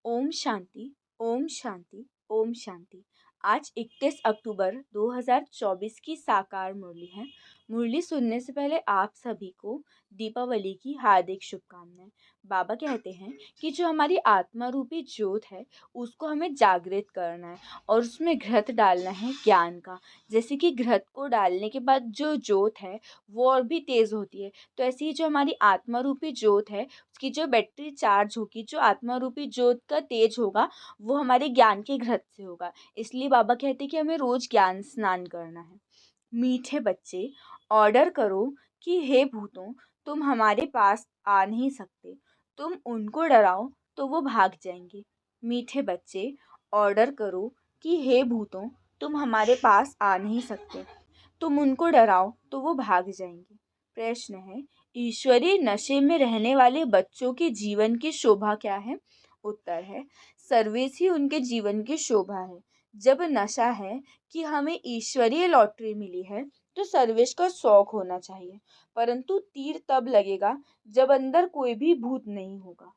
ओम शांति, ओम शांति, ओम शांति। आज 31 अक्टूबर 2024 की साकार मुरली है। मुरली सुनने से पहले आप सभी को दीपावली की हार्दिक शुभकामनाएं। बाबा कहते हैं कि जो हमारी आत्मा रूपी ज्योत है उसको हमें जागृत करना है और उसमें घृत डालना है ज्ञान का। जैसे कि घृत को डालने के बाद जो ज्योत है वो और भी तेज़ होती है, तो ऐसे ही जो हमारी आत्मा रूपी ज्योत है उसकी जो बैटरी चार्ज होगी, जो आत्मा रूपी ज्योत का तेज होगा वो हमारे ज्ञान के घृत से होगा। इसलिए बाबा कहते हैं कि हमें रोज ज्ञान स्नान करना है। मीठे बच्चे, ऑर्डर करो कि हे भूतों, तुम हमारे पास आ नहीं सकते, तुम उनको डराओ तो वो भाग जाएंगे। मीठे बच्चे, ऑर्डर करो कि हे भूतों, तुम हमारे पास आ नहीं सकते, तुम उनको डराओ तो वो भाग जाएंगे। प्रश्न है, ईश्वरीय नशे में रहने वाले बच्चों के जीवन की शोभा क्या है? उत्तर है, सर्विस ही उनके जीवन की शोभा है। जब नशा है कि हमें ईश्वरीय लॉटरी मिली है तो सर्विस का शौक होना चाहिए, परंतु तीर तब लगेगा जब अंदर कोई भी भूत नहीं होगा।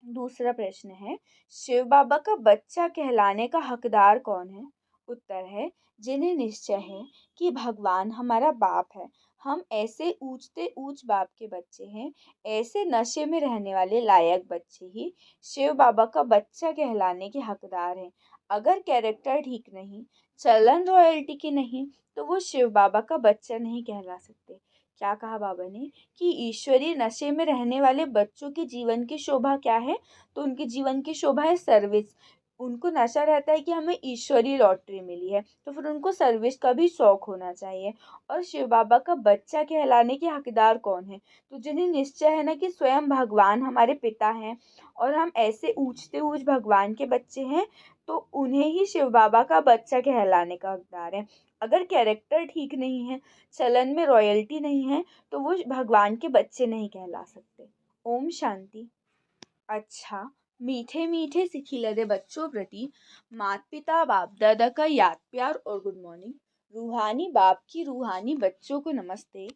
दूसरा प्रश्न है, शिव बाबा का बच्चा कहलाने का हकदार कौन है? उत्तर है, जिन्हें निश्चय है कि भगवान हमारा बाप है। हम ऐसे ऊंचते ऊंच बाप के बच्चे हैं, ऐसे नशे में रहने वाले लायक बच्चे ही शिव बाबा का बच्चा कहलाने के हकदार हैं। अगर कैरेक्टर ठीक नहीं, चलन रॉयल्टी की नहीं, तो वो शिव बाबा का बच्चा नहीं कहला सकते। क्या कहा बाबा ने कि ईश्वरीय नशे में रहने वाले बच्चों के जीवन की शोभा क्या है? तो उनके जीवन की शोभा है सर्विस। उनको नशा रहता है कि हमें ईश्वरीय लॉटरी मिली है, तो फिर उनको सर्विस का भी शौक होना चाहिए। और शिव बाबा का बच्चा कहलाने के हकदार कौन है? तो जिन्हें निश्चय है ना कि स्वयं भगवान हमारे पिता हैं और हम ऐसे ऊंचते ऊंच भगवान के बच्चे हैं, तो उन्हें ही शिव बाबा का बच्चा कहलाने का हकदार है। अगर कैरेक्टर ठीक नहीं है, चलन में रॉयल्टी नहीं है, तो वो भगवान के बच्चे नहीं कहला सकते। ओम शांति। अच्छा, मीठे मीठे सिखिलरे बच्चों प्रति माता पिता बाप दादा का याद प्यार और गुड मॉर्निंग। रूहानी बाप की रूहानी बच्चों को नमस्ते।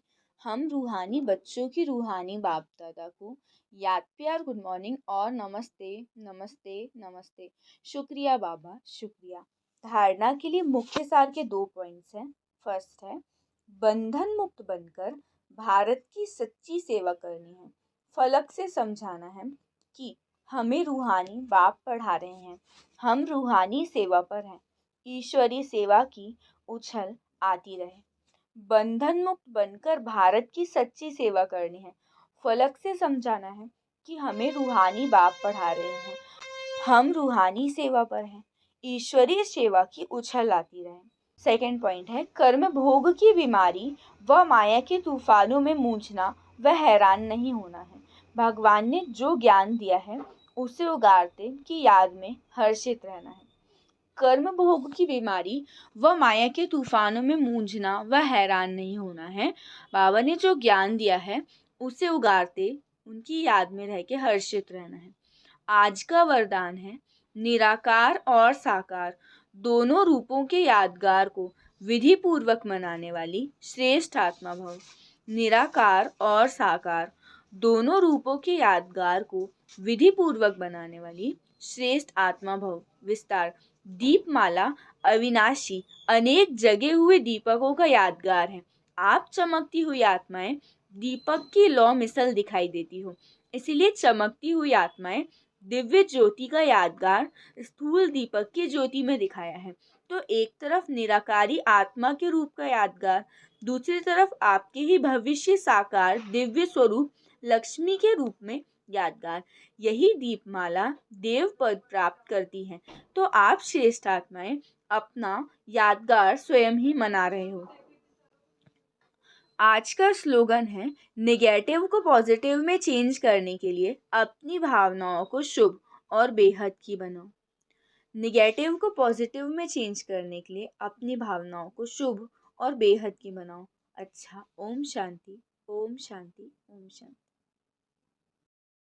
हम रूहानी बच्चों की रूहानी बाप दादा को याद प्यार गुड मॉर्निंग और नमस्ते नमस्ते नमस्ते। शुक्रिया बाबा, शुक्रिया। धारणा के लिए मुख्य सार के 2 पॉइंट्स हैं। फर्स्ट है, बंधन मुक्त बनकर भारत की सच्ची सेवा करनी है। फलक से समझाना है कि हमें रूहानी बाप पढ़ा रहे हैं, हम रूहानी सेवा पर हैं। ईश्वरीय सेवा की उछल आती रहे। बंधन मुक्त बनकर भारत की सच्ची सेवा करनी है। फलक से समझाना है कि हमें रूहानी बाप पढ़ा रहे हैं, हम रूहानी सेवा पर हैं। ईश्वरीय सेवा की उछल आती रहे। सेकंड पॉइंट है, कर्म भोग की बीमारी व माया के तूफानों में मूंझना व हैरान नहीं होना है। भगवान ने जो ज्ञान दिया है उसे उगारते की याद में हर्षित रहना है। कर्म भोग की बीमारी व माया के तूफानों में मूंझना व हैरान नहीं होना है। बाबा ने जो ज्ञान दिया है उसे उगारते उनकी याद में रह के हर्षित रहना है। आज का वरदान है, निराकार और साकार दोनों रूपों के यादगार को विधि पूर्वक मनाने वाली श्रेष्ठ आत्मा भव। निराकार और साकार दोनों रूपों के यादगार को विधि पूर्वक बनाने वाली श्रेष्ठ आत्मा भव। विस्तार, दीपमाला अविनाशी अनेक जगे हुए दीपकों का यादगार है। आप चमकती हुई आत्माएं दीपक की लौ मिसल दिखाई देती हो, इसीलिए चमकती हुई आत्माएं दिव्य ज्योति का यादगार स्थूल दीपक की ज्योति में दिखाया है। तो एक तरफ निराकारी आत्मा के रूप का यादगार, दूसरी तरफ आपके ही भविष्य साकार दिव्य स्वरूप लक्ष्मी के रूप में यादगार। यही दीपमाला देव पद प्राप्त करती है। तो आप श्रेष्ठ आत्माएं अपना यादगार स्वयं ही मना रहे हो। आज का स्लोगन है, नेगेटिव को पॉजिटिव में चेंज करने के लिए अपनी भावनाओं को शुभ और बेहद की बनाओ। नेगेटिव को पॉजिटिव में चेंज करने के लिए अपनी भावनाओं को शुभ और बेहद की बनाओ। अच्छा, ओम शांति, ओम शांति, ओम शांति।